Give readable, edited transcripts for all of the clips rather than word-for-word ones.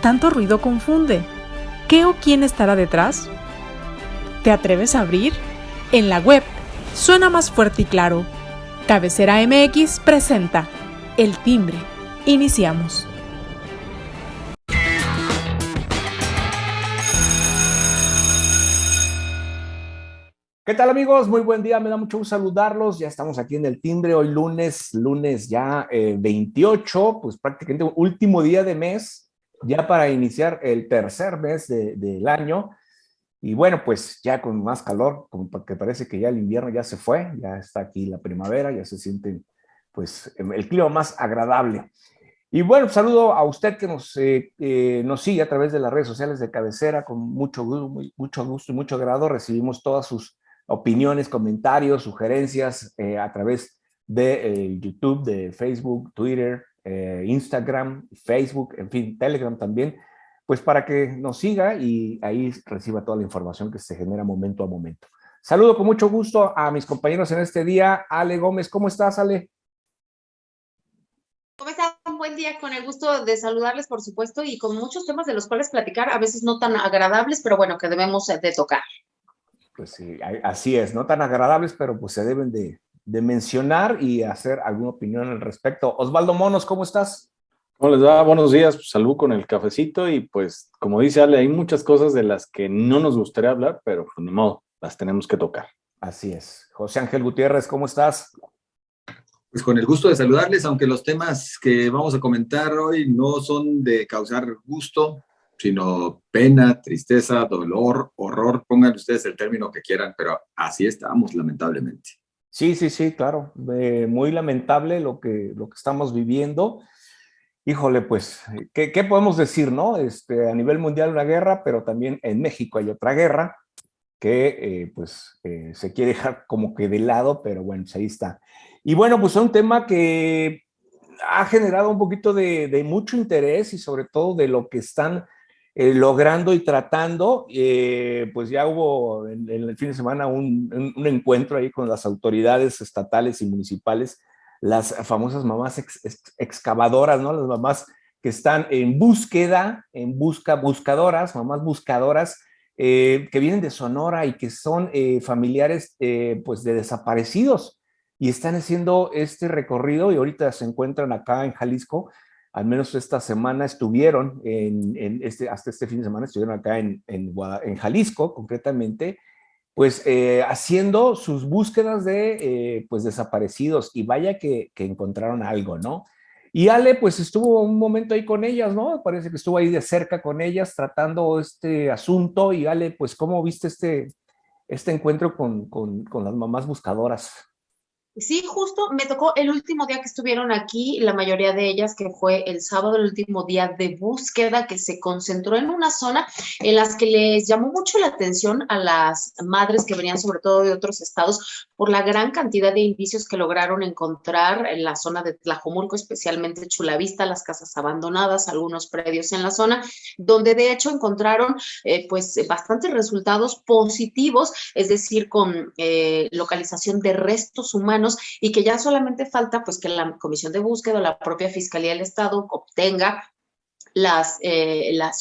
tanto ruido confunde. ¿Qué o quién estará detrás? ¿Te atreves a abrir? En la web suena más fuerte y claro. Cabecera MX presenta El Timbre. Iniciamos. ¿Qué tal, amigos? Muy buen día, me da mucho gusto saludarlos. Ya estamos aquí en El Timbre, hoy lunes ya 28, pues prácticamente último día de mes, ya para iniciar el tercer mes del año. Y bueno, pues ya con más calor, como que parece que ya el invierno ya se fue, ya está aquí la primavera, ya se siente pues el clima más agradable. Y bueno, saludo a usted que nos sigue a través de las redes sociales de Cabecera, con mucho gusto y mucho agrado. Recibimos todas sus opiniones, comentarios, sugerencias a través de YouTube, de Facebook, Twitter, Instagram, Facebook, en fin, Telegram también, pues para que nos siga y ahí reciba toda la información que se genera momento a momento. Saludo con mucho gusto a mis compañeros en este día. Ale Gómez, ¿cómo estás, Ale? ¿Cómo están? Buen día, con el gusto de saludarles, por supuesto, y con muchos temas de los cuales platicar, a veces no tan agradables, pero bueno, que debemos de tocar. Pues sí, así es, no tan agradables, pero pues se deben de mencionar y hacer alguna opinión al respecto. Osvaldo Monos, ¿cómo estás? ¿Cómo les va? Buenos días, pues, salud con el cafecito y pues como dice Ale, hay muchas cosas de las que no nos gustaría hablar, pero pues ni modo, las tenemos que tocar. Así es. José Ángel Gutiérrez, ¿cómo estás? Pues con el gusto de saludarles, aunque los temas que vamos a comentar hoy no son de causar gusto, sino pena, tristeza, dolor, horror, pongan ustedes el término que quieran, pero así estamos, lamentablemente. Sí, claro. Muy lamentable lo que estamos viviendo. Híjole, pues, ¿qué podemos decir, no? A nivel mundial una guerra, pero también en México hay otra guerra que se quiere dejar como que de lado, pero bueno, pues ahí está. Y bueno, pues es un tema que ha generado un poquito de mucho interés y sobre todo de lo que están logrando y tratando. Pues ya hubo en el fin de semana un encuentro ahí con las autoridades estatales y municipales, las famosas mamás excavadoras, ¿no? Las mamás que están en búsqueda, buscadoras, mamás buscadoras, que vienen de Sonora y que son familiares pues de desaparecidos y están haciendo este recorrido y ahorita se encuentran acá en Jalisco. Al menos esta semana estuvieron hasta este fin de semana estuvieron acá en Jalisco concretamente, pues haciendo sus búsquedas de pues desaparecidos, y vaya que encontraron algo, ¿no? Y Ale pues estuvo un momento ahí con ellas, ¿no? Parece que estuvo ahí de cerca con ellas tratando este asunto. Y Ale, pues ¿cómo viste este encuentro con las mamás buscadoras? Sí, justo me tocó el último día que estuvieron aquí, la mayoría de ellas, que fue el sábado, el último día de búsqueda, que se concentró en una zona en las que les llamó mucho la atención a las madres que venían sobre todo de otros estados por la gran cantidad de indicios que lograron encontrar en la zona de Tlajomulco, especialmente Chulavista, las casas abandonadas, algunos predios en la zona, donde de hecho encontraron pues bastantes resultados positivos, es decir, con localización de restos humanos, y que ya solamente falta pues que la Comisión de Búsqueda o la propia Fiscalía del Estado obtenga las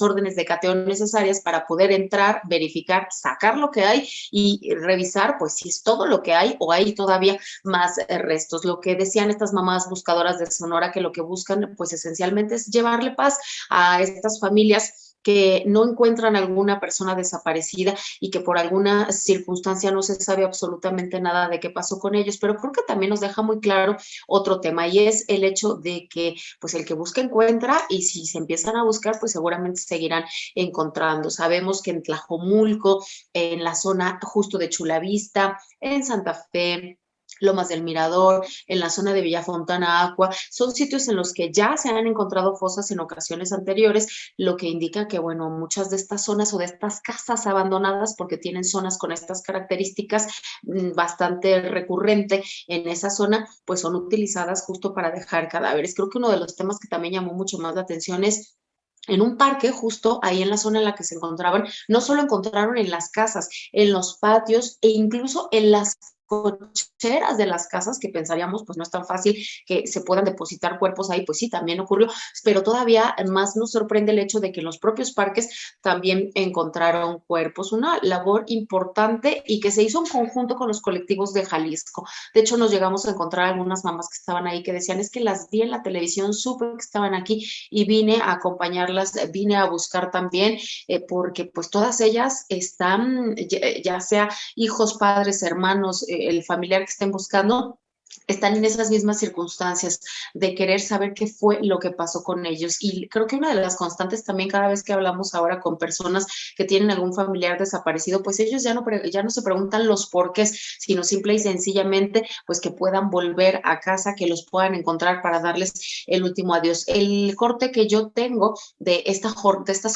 órdenes de cateo necesarias para poder entrar, verificar, sacar lo que hay y revisar pues si es todo lo que hay o hay todavía más restos. Lo que decían estas mamás buscadoras de Sonora, que lo que buscan pues esencialmente es llevarle paz a estas familias que no encuentran alguna persona desaparecida y que por alguna circunstancia no se sabe absolutamente nada de qué pasó con ellos. Pero creo que también nos deja muy claro otro tema, y es el hecho de que pues el que busca encuentra, y si se empiezan a buscar pues seguramente seguirán encontrando. Sabemos que en Tlajomulco, en la zona justo de Chulavista, en Santa Fe, Lomas del Mirador, en la zona de Villa Fontana Aqua, son sitios en los que ya se han encontrado fosas en ocasiones anteriores, lo que indica que, bueno, muchas de estas zonas o de estas casas abandonadas, porque tienen zonas con estas características bastante recurrente en esa zona, pues son utilizadas justo para dejar cadáveres. Creo que uno de los temas que también llamó mucho más la atención es en un parque, justo ahí en la zona en la que se encontraban, no solo encontraron en las casas, en los patios e incluso en las cocheras de las casas, que pensaríamos pues no es tan fácil que se puedan depositar cuerpos ahí, pues sí, también ocurrió, pero todavía más nos sorprende el hecho de que en los propios parques también encontraron cuerpos, una labor importante y que se hizo en conjunto con los colectivos de Jalisco. De hecho, nos llegamos a encontrar algunas mamás que estaban ahí que decían, es que las vi en la televisión, supe que estaban aquí y vine a acompañarlas, vine a buscar también, porque pues todas ellas están, ya sea hijos, padres, hermanos, el familiar que estén buscando, están en esas mismas circunstancias de querer saber qué fue lo que pasó con ellos. Y creo que una de las constantes también cada vez que hablamos ahora con personas que tienen algún familiar desaparecido, pues ellos ya no se preguntan los porqués, sino simple y sencillamente pues que puedan volver a casa, que los puedan encontrar para darles el último adiós. El corte que yo tengo de estas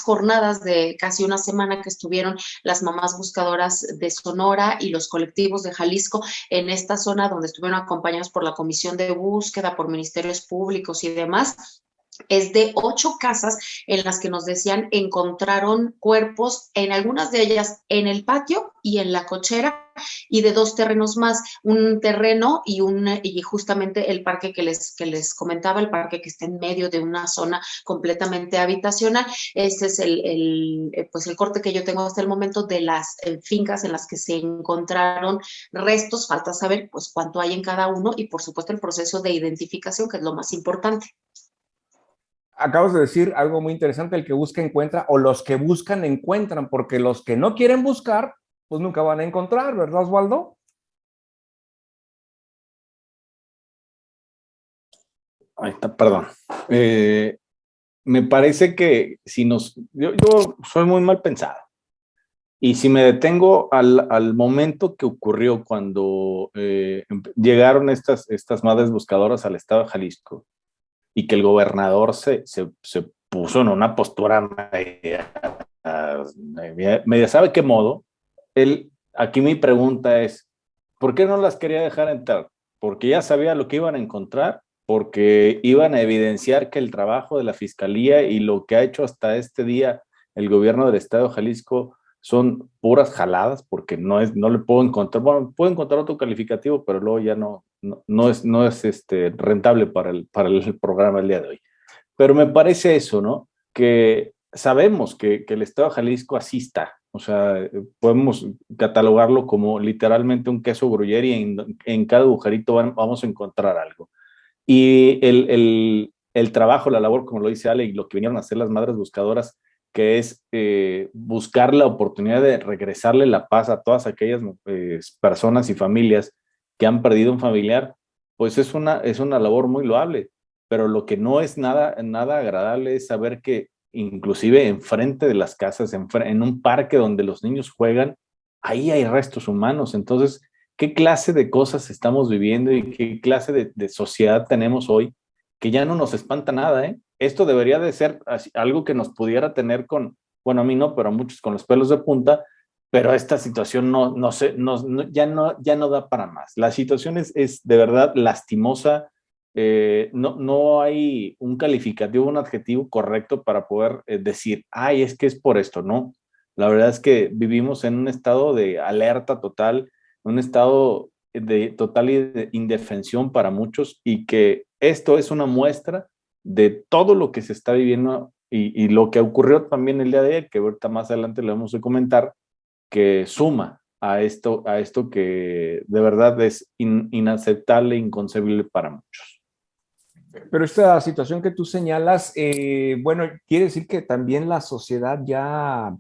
jornadas de casi una semana que estuvieron las mamás buscadoras de Sonora y los colectivos de Jalisco en esta zona donde estuvieron acompañados por la Comisión de Búsqueda, por ministerios públicos y demás, es de 8 casas en las que nos decían encontraron cuerpos, en algunas de ellas en el patio y en la cochera, y de 2 terrenos más, un terreno y justamente el parque que les comentaba, el parque que está en medio de una zona completamente habitacional. Este es pues el corte que yo tengo hasta el momento de las fincas en las que se encontraron restos. Falta saber pues cuánto hay en cada uno y por supuesto el proceso de identificación, que es lo más importante. Acabas de decir algo muy interesante, el que busca encuentra, o los que buscan encuentran, porque los que no quieren buscar, pues nunca van a encontrar, ¿verdad, Osvaldo? Ahí está, perdón. Me parece que si yo soy muy mal pensado. Y si me detengo al momento que ocurrió cuando llegaron estas madres buscadoras al estado de Jalisco, y que el gobernador se puso en una postura media ¿sabe qué modo? Aquí mi pregunta es, ¿por qué no las quería dejar entrar? ¿Porque ya sabía lo que iban a encontrar? ¿Porque iban a evidenciar que el trabajo de la Fiscalía y lo que ha hecho hasta este día el gobierno del estado de Jalisco son puras jaladas? Porque no le puedo encontrar, bueno, puedo encontrar otro calificativo, pero luego ya no es rentable para el programa del día de hoy. Pero me parece eso, ¿no? Que sabemos que el estado de Jalisco así está. O sea, podemos catalogarlo como literalmente un queso gruyere y en cada agujerito vamos a encontrar algo. Y el trabajo, la labor, como lo dice Ale, y lo que vinieron a hacer las madres buscadoras, que es buscar la oportunidad de regresarle la paz a todas aquellas personas y familias que han perdido un familiar, pues es una labor muy loable. Pero lo que no es nada agradable es saber que inclusive enfrente de las casas, en un parque donde los niños juegan, ahí hay restos humanos. Entonces, ¿qué clase de cosas estamos viviendo y qué clase de sociedad tenemos hoy que ya no nos espanta nada, ¿eh? Esto debería de ser algo que nos pudiera tener bueno, a mí no, pero a muchos con los pelos de punta, pero esta situación ya no da para más. La situación es de verdad lastimosa. No hay un calificativo, un adjetivo correcto para poder decir, ay, es que es por esto, ¿no? La verdad es que vivimos en un estado de alerta total, un estado de total indefensión para muchos, y que esto es una muestra de todo lo que se está viviendo y lo que ocurrió también el día de ayer, que ahorita más adelante lo vamos a comentar, que suma a esto que de verdad es inaceptable e inconcebible para muchos. Pero esta situación que tú señalas, bueno, quiere decir que también la sociedad ya,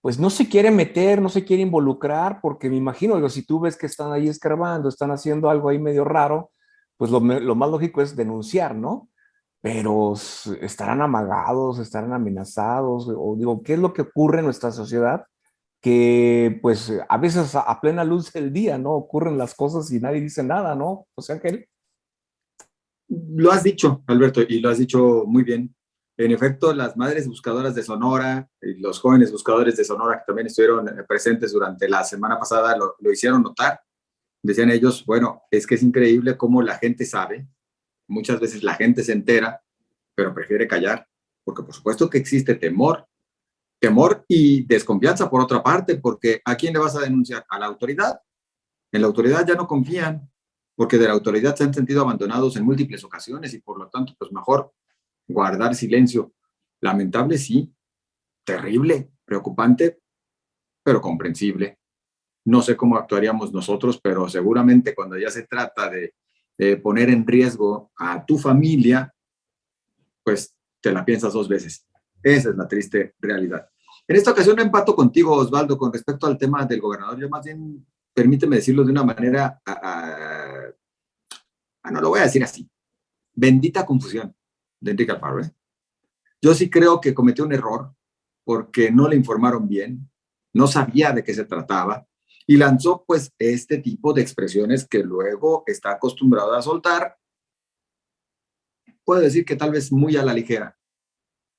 pues no se quiere meter, no se quiere involucrar, porque me imagino, digo, si tú ves que están ahí escarbando, están haciendo algo ahí medio raro, pues lo más lógico es denunciar, ¿no? Pero estarán amagados, estarán amenazados, o digo, ¿qué es lo que ocurre en nuestra sociedad? Que pues a veces a plena luz del día, ¿no? Ocurren las cosas y nadie dice nada, ¿no? O sea, que Lo has dicho, Alberto, y lo has dicho muy bien. En efecto, las madres buscadoras de Sonora y los jóvenes buscadores de Sonora que también estuvieron presentes durante la semana pasada lo hicieron notar. Decían ellos, bueno, es que es increíble cómo la gente sabe, muchas veces la gente se entera, pero prefiere callar, porque por supuesto que existe temor y desconfianza por otra parte, porque ¿a quién le vas a denunciar? ¿A la autoridad? En la autoridad ya no confían, porque de la autoridad se han sentido abandonados en múltiples ocasiones y por lo tanto, pues mejor guardar silencio. Lamentable, sí, terrible, preocupante, pero comprensible. No sé cómo actuaríamos nosotros, pero seguramente cuando ya se trata de poner en riesgo a tu familia, pues te la piensas dos veces. Esa es la triste realidad. En esta ocasión empato contigo, Osvaldo, con respecto al tema del gobernador. Yo más bien, permíteme decirlo de una manera, no lo voy a decir así, bendita confusión de Enrique Alfaro. Yo sí creo que cometió un error porque no le informaron bien, no sabía de qué se trataba y lanzó pues este tipo de expresiones que luego está acostumbrado a soltar. Puedo decir que tal vez muy a la ligera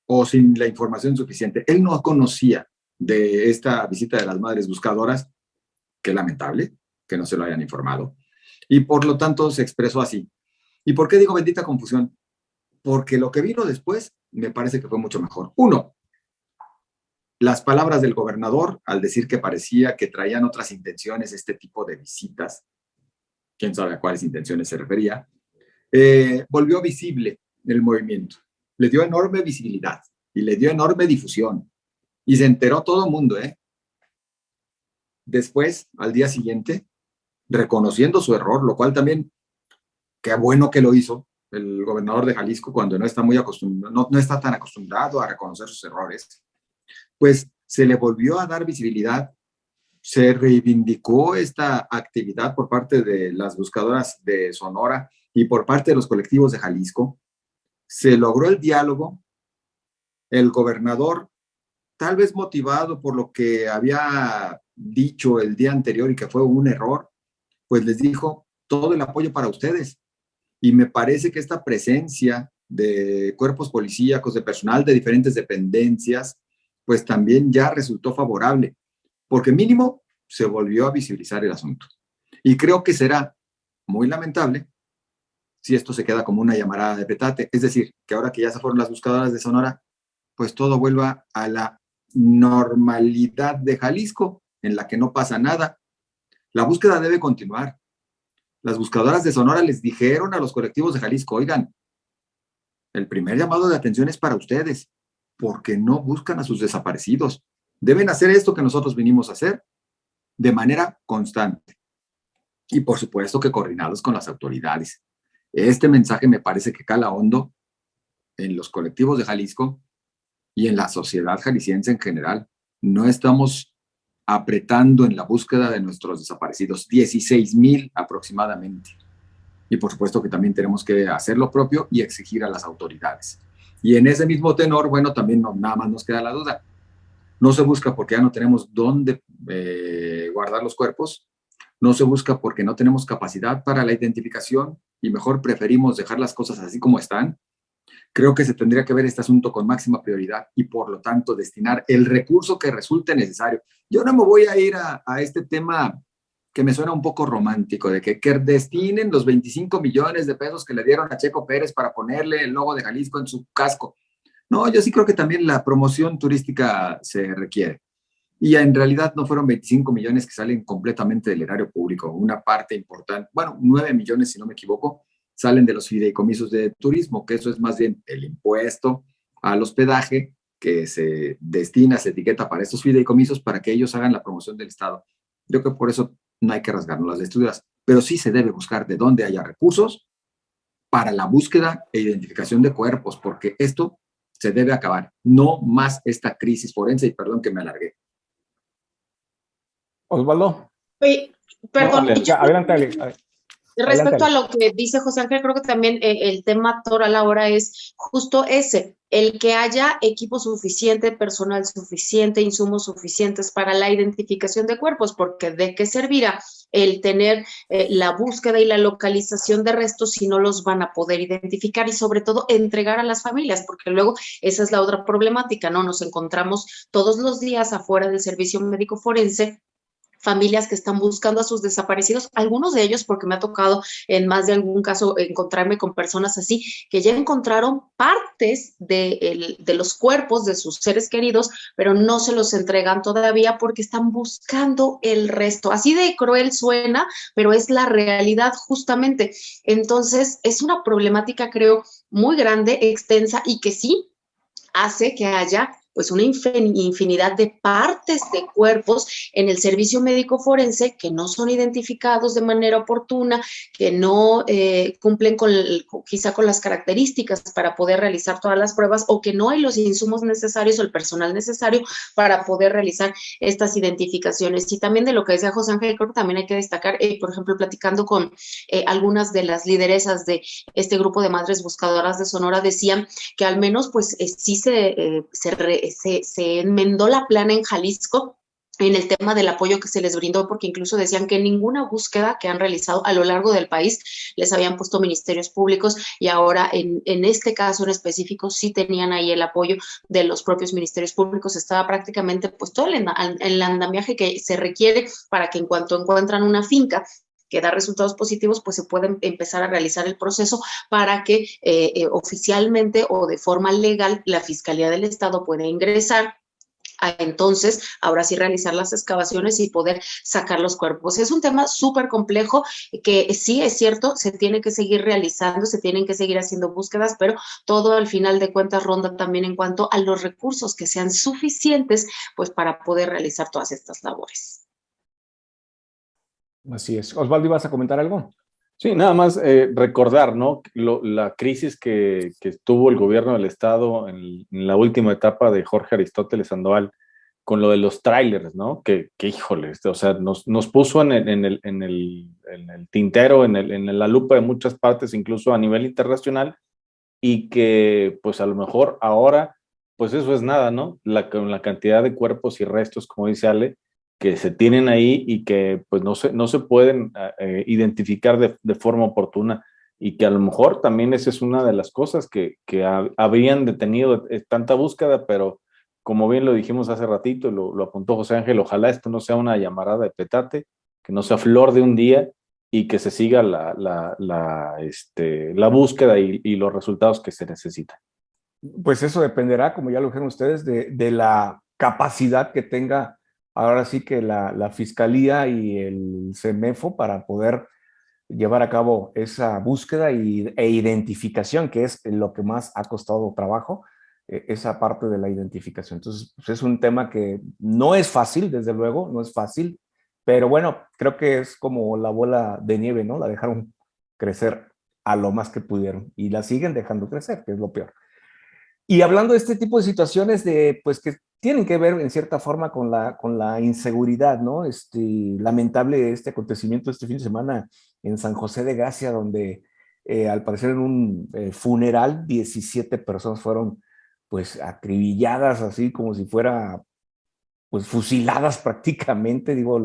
o sin la información suficiente. Él no conocía de esta visita de las madres buscadoras. Qué lamentable que no se lo hayan informado. Y por lo tanto se expresó así. ¿Y por qué digo bendita confusión? Porque lo que vino después me parece que fue mucho mejor. Uno, las palabras del gobernador al decir que parecía que traían otras intenciones este tipo de visitas, quién sabe a cuáles intenciones se refería, volvió visible el movimiento. Le dio enorme visibilidad y le dio enorme difusión. Y se enteró todo el mundo, ¿eh? Después, al día siguiente, reconociendo su error, lo cual también, qué bueno que lo hizo el gobernador de Jalisco cuando no está muy acostumbrado, no está tan acostumbrado a reconocer sus errores, pues se le volvió a dar visibilidad, se reivindicó esta actividad por parte de las buscadoras de Sonora y por parte de los colectivos de Jalisco, se logró el diálogo, el gobernador, tal vez motivado por lo que había dicho el día anterior y que fue un error, pues les dijo todo el apoyo para ustedes. Y me parece que esta presencia de cuerpos policíacos, de personal de diferentes dependencias, pues también ya resultó favorable, porque mínimo se volvió a visibilizar el asunto. Y creo que será muy lamentable si esto se queda como una llamarada de petate, es decir, que ahora que ya se fueron las buscadoras de Sonora, pues todo vuelva a la normalidad de Jalisco, en la que no pasa nada. La búsqueda debe continuar. Las buscadoras de Sonora les dijeron a los colectivos de Jalisco, oigan, el primer llamado de atención es para ustedes, porque no buscan a sus desaparecidos. Deben hacer esto que nosotros vinimos a hacer de manera constante. Y por supuesto que coordinados con las autoridades. Este mensaje me parece que cala hondo en los colectivos de Jalisco y en la sociedad jalisciense en general. No estamos apretando en la búsqueda de nuestros desaparecidos, 16,000 aproximadamente. Y por supuesto que también tenemos que hacer lo propio y exigir a las autoridades. Y en ese mismo tenor, bueno, también nada más nos queda la duda. No se busca porque ya no tenemos dónde guardar los cuerpos, no se busca porque no tenemos capacidad para la identificación y mejor preferimos dejar las cosas así como están. Creo que se tendría que ver este asunto con máxima prioridad y por lo tanto destinar el recurso que resulte necesario. Yo no me voy a ir a este tema que me suena un poco romántico, de que destinen los 25 millones de pesos que le dieron a Checo Pérez para ponerle el logo de Jalisco en su casco. No, yo sí creo que también la promoción turística se requiere. Y en realidad no fueron 25 millones que salen completamente del erario público. Una parte importante, bueno, 9 millones si no me equivoco, salen de los fideicomisos de turismo, que eso es más bien el impuesto al hospedaje que se destina, se etiqueta para estos fideicomisos para que ellos hagan la promoción del Estado. Yo creo que por eso no hay que rasgarnos las vestiduras, pero sí se debe buscar de dónde haya recursos para la búsqueda e identificación de cuerpos, porque esto se debe acabar. No más esta crisis forense, y perdón que me alargué. Osvaldo. Oye, perdón. No, adelante, Ale. Respecto a lo que dice José Ángel, creo que también el tema toral ahora es justo ese, el que haya equipo suficiente, personal suficiente, insumos suficientes para la identificación de cuerpos, porque ¿de qué servirá el tener la búsqueda y la localización de restos si no los van a poder identificar y sobre todo entregar a las familias? Porque luego esa es la otra problemática, ¿no? Nos encontramos todos los días afuera del servicio médico forense familias que están buscando a sus desaparecidos, algunos de ellos, porque me ha tocado en más de algún caso encontrarme con personas así, que ya encontraron partes de los cuerpos de sus seres queridos, pero no se los entregan todavía porque están buscando el resto. Así de cruel suena, pero es la realidad justamente. Entonces, es una problemática, creo, muy grande, extensa y que sí hace que haya pues una infinidad de partes de cuerpos en el servicio médico forense que no son identificados de manera oportuna, que no cumplen quizá con las características para poder realizar todas las pruebas o que no hay los insumos necesarios o el personal necesario para poder realizar estas identificaciones. Y también de lo que decía José Ángel, creo que también hay que destacar, por ejemplo, platicando con algunas de las de este grupo de madres buscadoras de Sonora, decían que al menos pues sí se enmendó la plana en Jalisco en el tema del apoyo que se les brindó, porque incluso decían que ninguna búsqueda que han realizado a lo largo del país les habían puesto ministerios públicos y ahora en este caso en específico sí tenían ahí el apoyo de los propios ministerios públicos. Estaba prácticamente pues todo el andamiaje que se requiere para que en cuanto encuentran una finca que da resultados positivos, pues se puede empezar a realizar el proceso para que oficialmente o de forma legal la Fiscalía del Estado pueda ingresar a entonces, ahora sí realizar las excavaciones y poder sacar los cuerpos. Es un tema súper complejo que sí es cierto, se tiene que seguir realizando, se tienen que seguir haciendo búsquedas, pero todo al final de cuentas ronda también en cuanto a los recursos que sean suficientes pues para poder realizar todas estas labores. Así es. Osvaldo, ¿ibas a comentar algo? Sí, nada más recordar, ¿no? La crisis que tuvo el gobierno del Estado en la última etapa de Jorge Aristóteles Sandoval con lo de los trailers, ¿no? Que híjole, o sea, nos puso en el tintero, en la lupa de muchas partes, incluso a nivel internacional, y que pues a lo mejor ahora, pues eso es nada, ¿no? Con la cantidad de cuerpos y restos, como dice Ale, que se tienen ahí y que pues no se pueden identificar de forma oportuna y que a lo mejor también esa es una de las cosas que habrían detenido tanta búsqueda, pero como bien lo dijimos hace ratito, lo apuntó José Ángel, ojalá esto no sea una llamarada de petate, que no sea flor de un día y que se siga la búsqueda y los resultados que se necesitan. Pues eso dependerá, como ya lo dijeron ustedes, de la capacidad que tenga ahora sí que la Fiscalía y el CEMEFO para poder llevar a cabo esa búsqueda e identificación, que es lo que más ha costado trabajo, esa parte de la identificación. Entonces, pues es un tema que no es fácil, desde luego, no es fácil, pero bueno, creo que es como la bola de nieve, ¿no? La dejaron crecer a lo más que pudieron y la siguen dejando crecer, que es lo peor. Y hablando de este tipo de situaciones pues que tienen que ver en cierta forma con la inseguridad, ¿no? Lamentable este acontecimiento este fin de semana en San José de Gracia, donde al parecer en un funeral 17 personas fueron pues acribilladas así como si fuera pues fusiladas prácticamente. Digo,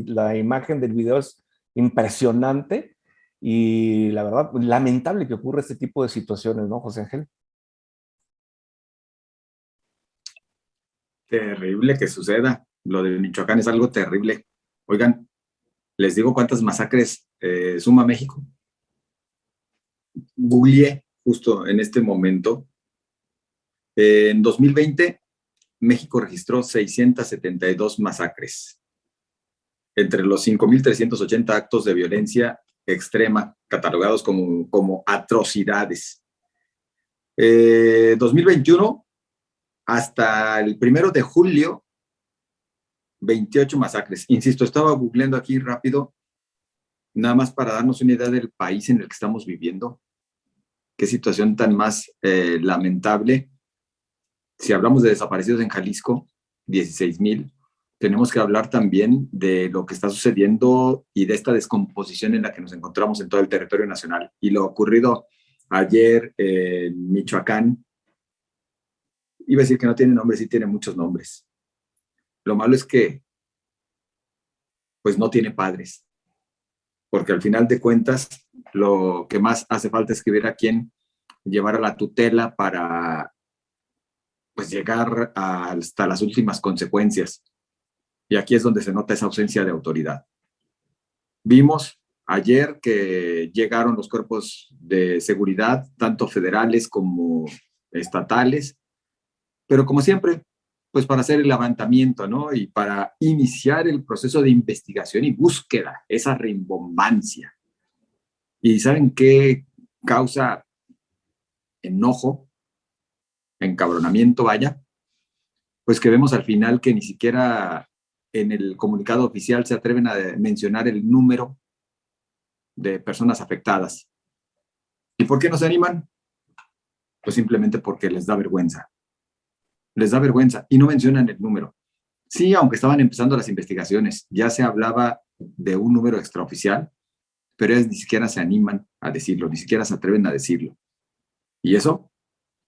la imagen del video es impresionante y la verdad, lamentable que ocurra este tipo de situaciones, ¿no, José Ángel? Terrible que suceda. Lo de Michoacán es algo terrible. Oigan, les digo cuántas masacres suma México. Googleé justo en este momento. En 2020, México registró 672 masacres. Entre los 5,380 actos de violencia extrema catalogados como atrocidades. 2021, hasta el 1 de julio, 28 masacres. Insisto, estaba googleando aquí rápido, nada más para darnos una idea del país en el que estamos viviendo. Qué situación tan más lamentable. Si hablamos de desaparecidos en Jalisco, 16,000, tenemos que hablar también de lo que está sucediendo y de esta descomposición en la que nos encontramos en todo el territorio nacional. Y lo ocurrido ayer en Michoacán, iba a decir que no tiene nombre, sí tiene muchos nombres. Lo malo es que pues no tiene padres, porque al final de cuentas lo que más hace falta es que hubiera quien llevara la tutela para pues llegar hasta las últimas consecuencias. Y aquí es donde se nota esa ausencia de autoridad. Vimos ayer que llegaron los cuerpos de seguridad, tanto federales como estatales, pero como siempre, pues para hacer el levantamiento, ¿no? Y para iniciar el proceso de investigación y búsqueda, esa rimbombancia. ¿Y saben qué causa enojo, encabronamiento, vaya? Pues que vemos al final que ni siquiera en el comunicado oficial se atreven a mencionar el número de personas afectadas. ¿Y por qué no se animan? Pues simplemente porque les da vergüenza. Les da vergüenza y no mencionan el número. Sí, aunque estaban empezando las investigaciones, ya se hablaba de un número extraoficial, pero ellos ni siquiera se animan a decirlo, ni siquiera se atreven a decirlo. Y eso,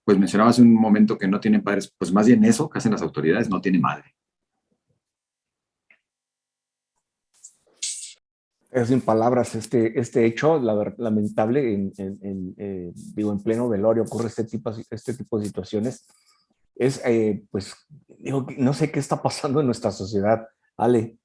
pues mencionaba hace un momento que no tienen padres, pues más bien eso que hacen las autoridades no tiene madre. Es sin palabras este hecho, lamentable, digo, en pleno velorio ocurre este tipo de situaciones. Es, pues, digo, no sé qué está pasando en nuestra sociedad, Ale.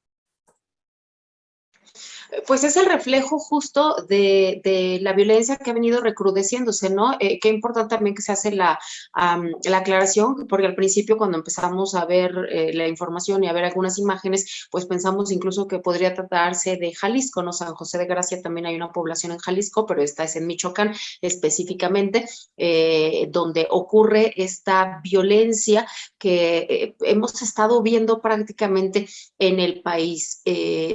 Pues es el reflejo justo de la violencia que ha venido recrudeciéndose, ¿no? Qué importante también que se hace la aclaración, porque al principio cuando empezamos a ver la información y a ver algunas imágenes, pues pensamos incluso que podría tratarse de Jalisco, ¿no? San José de Gracia también hay una población en Jalisco, pero esta es en Michoacán específicamente, donde ocurre esta violencia que hemos estado viendo prácticamente en el país.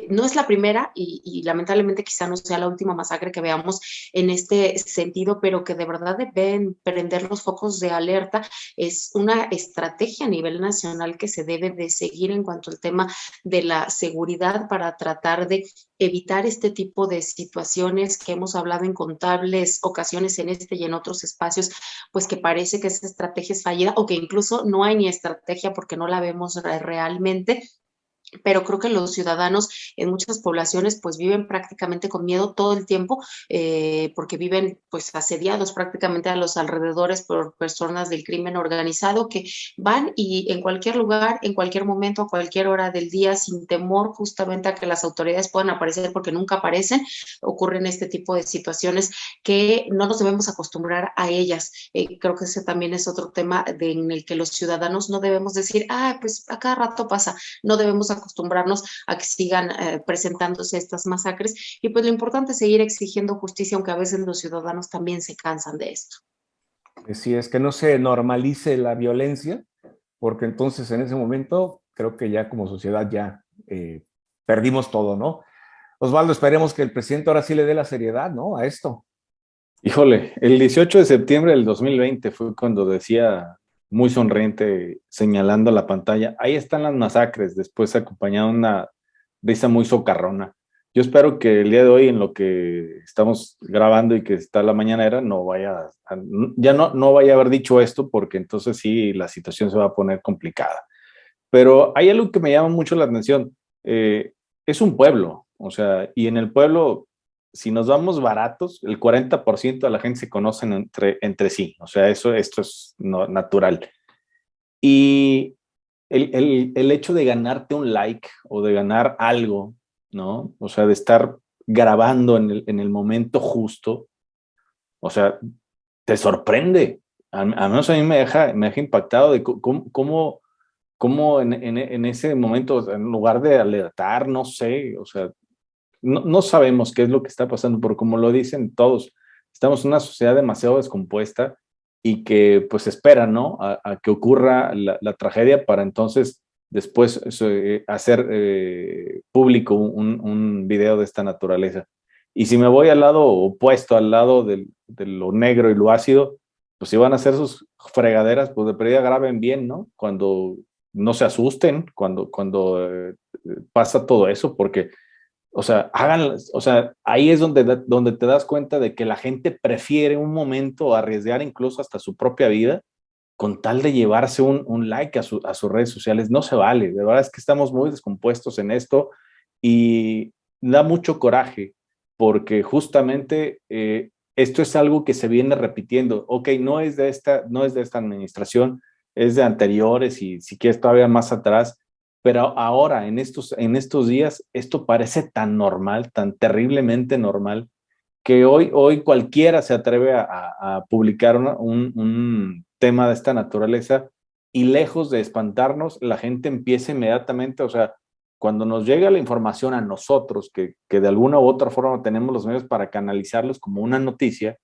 No es la primera y lamentablemente quizá no sea la última masacre que veamos en este sentido, pero que de verdad deben prender los focos de alerta. Es una estrategia a nivel nacional que se debe de seguir en cuanto al tema de la seguridad para tratar de evitar este tipo de situaciones que hemos hablado en contables ocasiones en este y en otros espacios, pues que parece que esa estrategia es fallida o que incluso no hay ni estrategia porque no la vemos realmente. Pero creo que los ciudadanos en muchas poblaciones pues viven prácticamente con miedo todo el tiempo, porque viven pues asediados prácticamente a los alrededores por personas del crimen organizado que van y en cualquier lugar, en cualquier momento, a cualquier hora del día, sin temor justamente a que las autoridades puedan aparecer porque nunca aparecen, ocurren este tipo de situaciones que no nos debemos acostumbrar a ellas. Creo que ese también es otro tema en el que los ciudadanos no debemos decir, pues a cada rato pasa, no debemos acostumbrarnos a que sigan presentándose estas masacres y pues lo importante es seguir exigiendo justicia, aunque a veces los ciudadanos también se cansan de esto. Si es que no se normalice la violencia, porque entonces en ese momento creo que ya como sociedad ya perdimos todo, ¿no? Osvaldo, esperemos que el presidente ahora sí le dé la seriedad, ¿no? A esto. Híjole, el 18 de septiembre del 2020 fue cuando decía muy sonriente, señalando la pantalla, ahí están las masacres, después acompañado una risa muy socarrona. Yo espero que el día de hoy, en lo que estamos grabando y que está la mañanera, no vaya no vaya a haber dicho esto, porque entonces sí, la situación se va a poner complicada. Pero hay algo que me llama mucho la atención. Es un pueblo, o sea, y en el pueblo, si nos vamos baratos, el 40% de la gente se conocen entre sí, o sea, esto es natural. Y el hecho de ganarte un like o de ganar algo, ¿no? O sea, de estar grabando en el momento justo, o sea, te sorprende. Al menos a mí me deja impactado de cómo en ese momento, en lugar de alertar, no sé, o sea, no sabemos qué es lo que está pasando, pero como lo dicen todos, estamos en una sociedad demasiado descompuesta y que pues espera, ¿no? A que ocurra la tragedia para entonces después hacer público un video de esta naturaleza. Y si me voy al lado opuesto, al lado de lo negro y lo ácido, pues si van a hacer sus fregaderas, pues de pérdida graben bien, ¿no? Cuando no se asusten, cuando pasa todo eso, porque o sea, ahí es donde te das cuenta de que la gente prefiere un momento arriesgar incluso hasta su propia vida con tal de llevarse un like a sus redes sociales. No se vale, de verdad es que estamos muy descompuestos en esto y da mucho coraje porque justamente esto es algo que se viene repitiendo. Ok, no es de esta administración, es de anteriores y si quieres todavía más atrás, pero ahora, en estos días, esto parece tan normal, tan terriblemente normal, que hoy cualquiera se atreve a publicar un tema de esta naturaleza y lejos de espantarnos, la gente empieza inmediatamente, o sea, cuando nos llega la información a nosotros, que de alguna u otra forma tenemos los medios para canalizarlos como una noticia,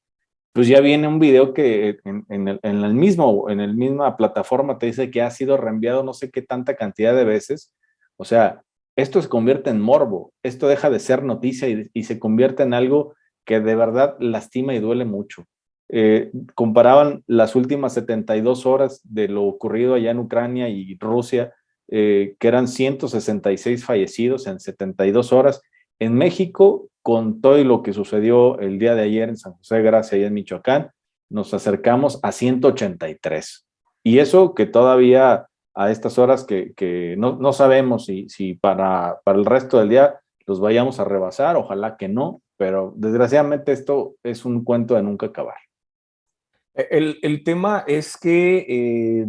pues ya viene un video que en el misma plataforma te dice que ha sido reenviado no sé qué tanta cantidad de veces. O sea, esto se convierte en morbo, esto deja de ser noticia y se convierte en algo que de verdad lastima y duele mucho. Comparaban las últimas 72 horas de lo ocurrido allá en Ucrania y Rusia, que eran 166 fallecidos en 72 horas. En México, con todo lo que sucedió el día de ayer en San José de Gracia y en Michoacán, nos acercamos a 183. Y eso que todavía a estas horas que no sabemos si para el resto del día los vayamos a rebasar, ojalá que no, pero desgraciadamente esto es un cuento de nunca acabar. El tema es que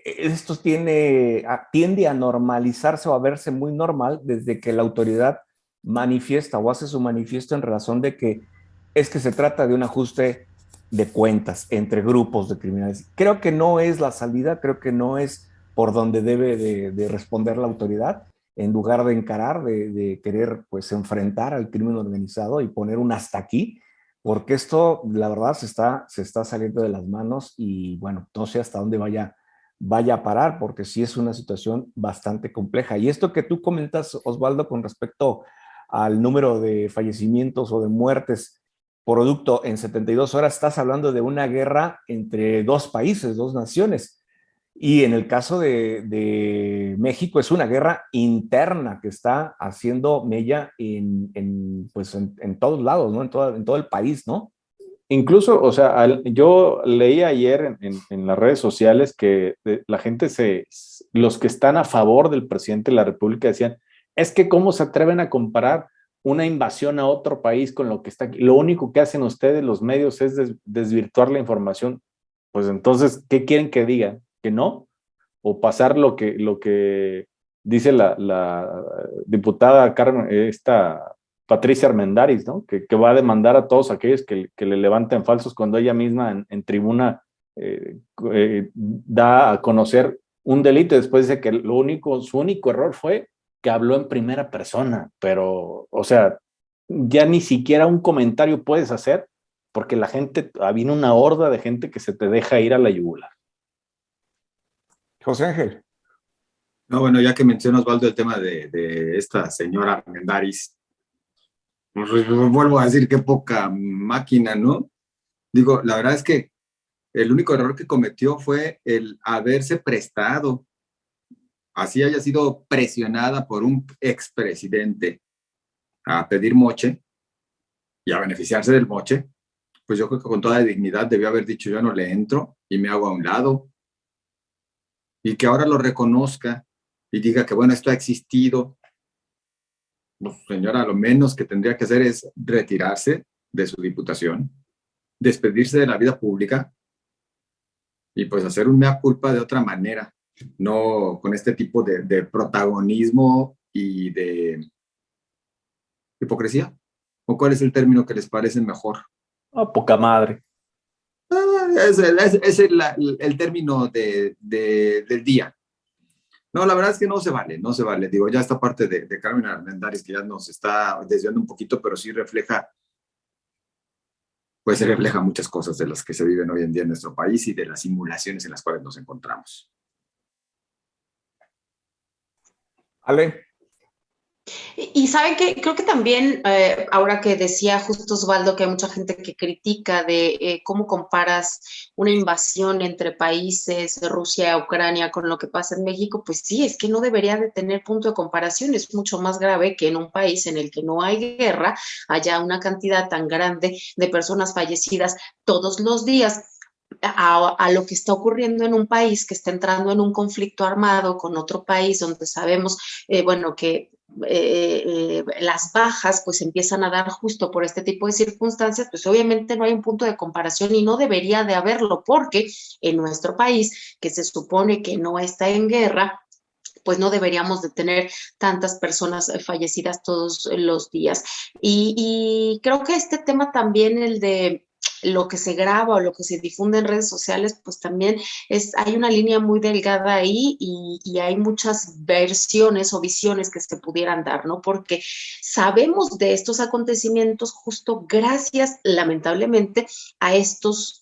esto tiende a normalizarse o a verse muy normal desde que la autoridad manifiesta o hace su manifiesto en razón de que es que se trata de un ajuste de cuentas entre grupos de criminales. Creo que no es la salida, creo que no es por donde debe de responder la autoridad, en lugar de encarar, de querer pues enfrentar al crimen organizado y poner un hasta aquí, porque esto la verdad se está saliendo de las manos y bueno, no sé hasta dónde vaya a parar, porque sí es una situación bastante compleja. Y esto que tú comentas, Osvaldo, con respecto al número de fallecimientos o de muertes producto en 72 horas, estás hablando de una guerra entre dos países, dos naciones. Y en el caso de México es una guerra interna que está haciendo mella pues en todos lados, ¿no? En todo el país, ¿no? Incluso, o sea, yo leí ayer en las redes sociales que la gente los que están a favor del presidente de la República decían, es que cómo se atreven a comparar una invasión a otro país con lo que está aquí. Lo único que hacen ustedes, los medios, es desvirtuar la información. Pues entonces, ¿qué quieren que digan? ¿Que no? ¿O pasar lo que dice la diputada Carmen, Patricia Armendáriz, ¿no? Que va a demandar a todos aquellos que le levanten falsos cuando ella misma en tribuna da a conocer un delito? Después dice que su único error fue que habló en primera persona, pero, o sea, ya ni siquiera un comentario puedes hacer porque la gente, viene una horda de gente que se te deja ir a la yugular. José Ángel. No, bueno, ya que menciona Osvaldo el tema de esta señora Armendáriz, pues, vuelvo a decir qué poca máquina, ¿no? Digo, la verdad es que el único error que cometió fue el haberse prestado, así haya sido presionada por un expresidente a pedir moche y a beneficiarse del moche, pues yo creo que con toda dignidad debió haber dicho yo no le entro y me hago a un lado. Y que ahora lo reconozca y diga que bueno, esto ha existido. Pues, señora, lo menos que tendría que hacer es retirarse de su diputación, despedirse de la vida pública y pues hacer un mea culpa de otra manera, no con este tipo de protagonismo y de hipocresía. ¿O cuál es el término que les parece mejor? Oh, poca madre. Es el término del día. No, la verdad es que no se vale. Digo, ya esta parte de Carmen Armendáriz que ya nos está desviando un poquito, pero sí refleja muchas cosas de las que se viven hoy en día en nuestro país y de las simulaciones en las cuales nos encontramos. Ale. Y saben que creo que también, ahora que decía justo Osvaldo, que hay mucha gente que critica de cómo comparas una invasión entre países, Rusia, Ucrania, con lo que pasa en México, pues sí, es que no debería de tener punto de comparación. Es mucho más grave que en un país en el que no hay guerra haya una cantidad tan grande de personas fallecidas todos los días. A lo que está ocurriendo en un país que está entrando en un conflicto armado con otro país donde sabemos, bueno, que las bajas pues empiezan a dar justo por este tipo de circunstancias, pues obviamente no hay un punto de comparación y no debería de haberlo, porque en nuestro país, que se supone que no está en guerra, pues no deberíamos de tener tantas personas fallecidas todos los días. Y creo que este tema también, el de lo que se graba o lo que se difunde en redes sociales, pues también hay una línea muy delgada ahí y hay muchas versiones o visiones que se pudieran dar, ¿no? Porque sabemos de estos acontecimientos justo gracias, lamentablemente, a estos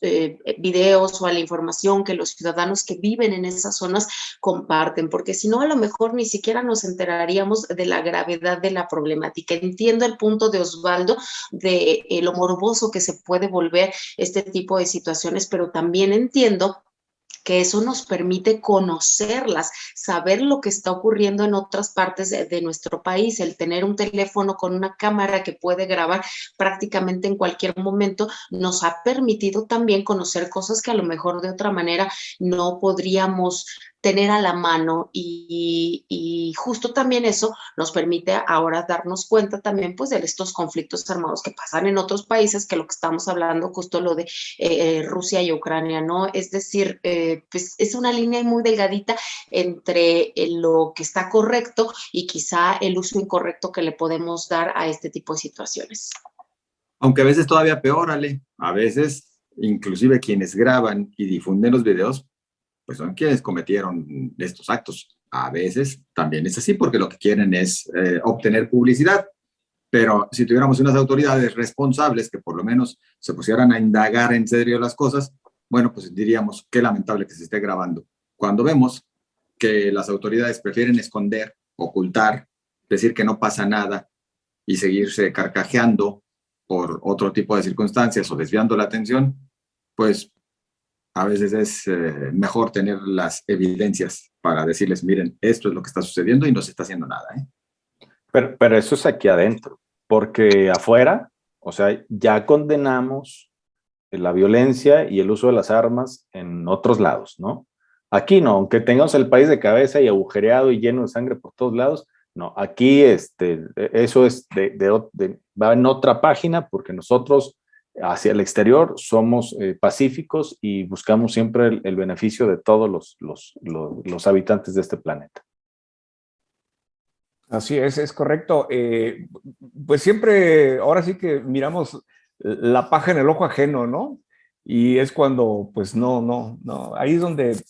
videos o a la información que los ciudadanos que viven en esas zonas comparten, porque si no, a lo mejor ni siquiera nos enteraríamos de la gravedad de la problemática. Entiendo el punto de Osvaldo de lo morboso que se puede volver este tipo de situaciones, pero también entiendo que eso nos permite conocerlas, saber lo que está ocurriendo en otras partes de nuestro país. El tener un teléfono con una cámara que puede grabar prácticamente en cualquier momento nos ha permitido también conocer cosas que a lo mejor de otra manera no podríamos tener a la mano y justo también eso nos permite ahora darnos cuenta también pues de estos conflictos armados que pasan en otros países, que lo que estamos hablando justo lo de Rusia y Ucrania, ¿no? Es decir, pues es una línea muy delgadita entre lo que está correcto y quizá el uso incorrecto que le podemos dar a este tipo de situaciones. Aunque a veces todavía peor, Ale, a veces inclusive quienes graban y difunden los videos, pues son quienes cometieron estos actos. A veces también es así porque lo que quieren es obtener publicidad. Pero si tuviéramos unas autoridades responsables que por lo menos se pusieran a indagar en serio las cosas, bueno, pues diríamos qué lamentable que se esté grabando. Cuando vemos que las autoridades prefieren esconder, ocultar, decir que no pasa nada y seguirse carcajeando por otro tipo de circunstancias o desviando la atención, pues a veces es mejor tener las evidencias para decirles, miren, esto es lo que está sucediendo y no se está haciendo nada, ¿eh? Pero eso es aquí adentro, porque afuera, o sea, ya condenamos la violencia y el uso de las armas en otros lados, ¿no? Aquí no, aunque tengamos el país de cabeza y agujereado y lleno de sangre por todos lados, no, aquí eso es va en otra página porque nosotros hacia el exterior somos pacíficos y buscamos siempre el beneficio de todos los habitantes de este planeta. Así es correcto. Pues siempre, ahora sí que miramos la paja en el ojo ajeno, ¿no? Y es cuando, pues no. Ahí es donde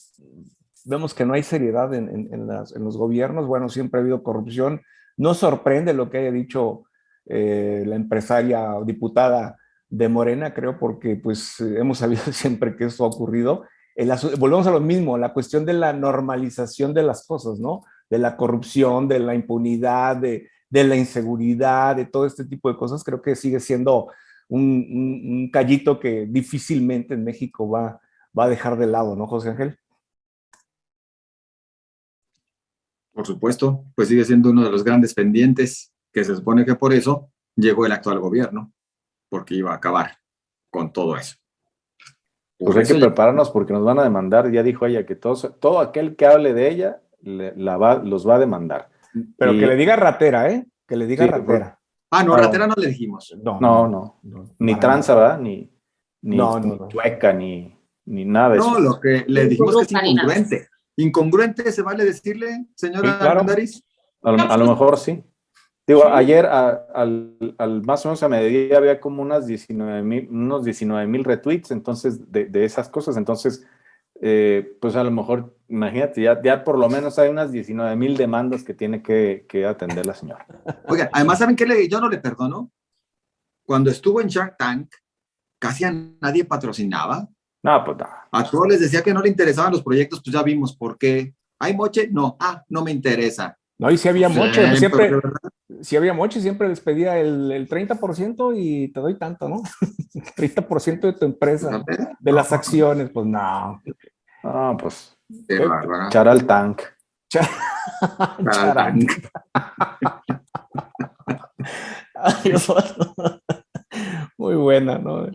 vemos que no hay seriedad en los gobiernos. Bueno, siempre ha habido corrupción. No sorprende lo que haya dicho la empresaria o diputada de Morena, creo, porque pues hemos sabido siempre que esto ha ocurrido. Volvemos a lo mismo, la cuestión de la normalización de las cosas, ¿no? De la corrupción, de la impunidad, de la inseguridad, de todo este tipo de cosas, creo que sigue siendo un callito que difícilmente en México va a dejar de lado, ¿no, José Ángel? Por supuesto, pues sigue siendo uno de los grandes pendientes, que se supone que por eso llegó el actual gobierno, porque iba a acabar con todo eso. Pues hay que prepararnos porque nos van a demandar, ya dijo ella, que todo aquel que hable de ella los va a demandar. Pero que le diga ratera, ¿eh? Que le diga ratera. No, ratera no le dijimos. No. Ni tranza, ¿verdad? Ni chueca, ni nada de eso. No, lo que le dijimos que es incongruente. Incongruente, ¿se vale decirle, señora Armendariz? A lo mejor sí. Digo, ayer más o menos a mediodía había como unos 19,000 retweets, entonces, de esas cosas. Entonces, pues a lo mejor, imagínate, ya por lo menos hay unas 19,000 demandas que tiene que atender la señora. Oiga, además, ¿saben qué? Yo no le perdono. Cuando estuvo en Shark Tank, casi a nadie patrocinaba. No, pues no. A todos les decía que no le interesaban los proyectos, pues ya vimos por qué. ¿Hay moche? No. No me interesa. No, y si había moche, si había moche, siempre les pedía el 30% y te doy tanto, ¿no? 30% de tu empresa, de las acciones, pues no. Ah, pues. Qué bárbara. Charal Tank. Charal Tank. Muy buena, ¿no?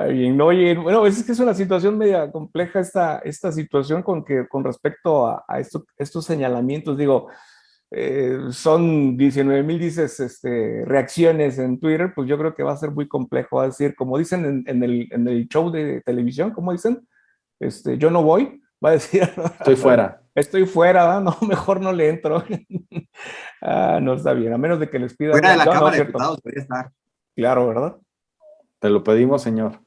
Bien, no, oye, bueno, es que es una situación media compleja esta situación con respecto a estos señalamientos. Digo, son 19,000, dices, reacciones en Twitter, pues yo creo que va a ser muy complejo. Va a decir, como dicen en el show de televisión, ¿cómo dicen? Yo no voy, va a decir. Estoy fuera. Estoy fuera, ¿no? Mejor no le entro. No está bien, a menos de que les pida. Fuera de la No, Cámara de cierto. Diputados podría estar. Claro, ¿verdad? Te lo pedimos, señor.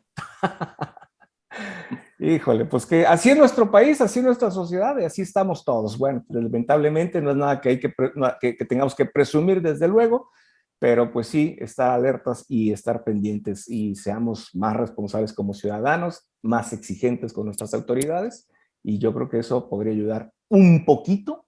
Híjole, pues que así es nuestro país, así es nuestra sociedad y así estamos todos. Bueno, lamentablemente no es nada que, que tengamos que presumir desde luego, pero pues sí, estar alertas y estar pendientes y seamos más responsables como ciudadanos, más exigentes con nuestras autoridades y yo creo que eso podría ayudar un poquito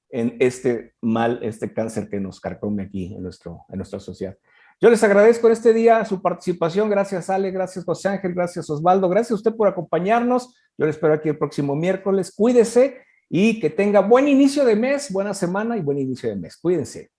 en este mal, este cáncer que nos carcome aquí en nuestra sociedad. Yo les agradezco en este día su participación. Gracias, Ale, gracias, José Ángel, gracias, Osvaldo. Gracias a usted por acompañarnos. Yo les espero aquí el próximo miércoles. Cuídese y que tenga buen inicio de mes, buena semana y buen inicio de mes. Cuídense.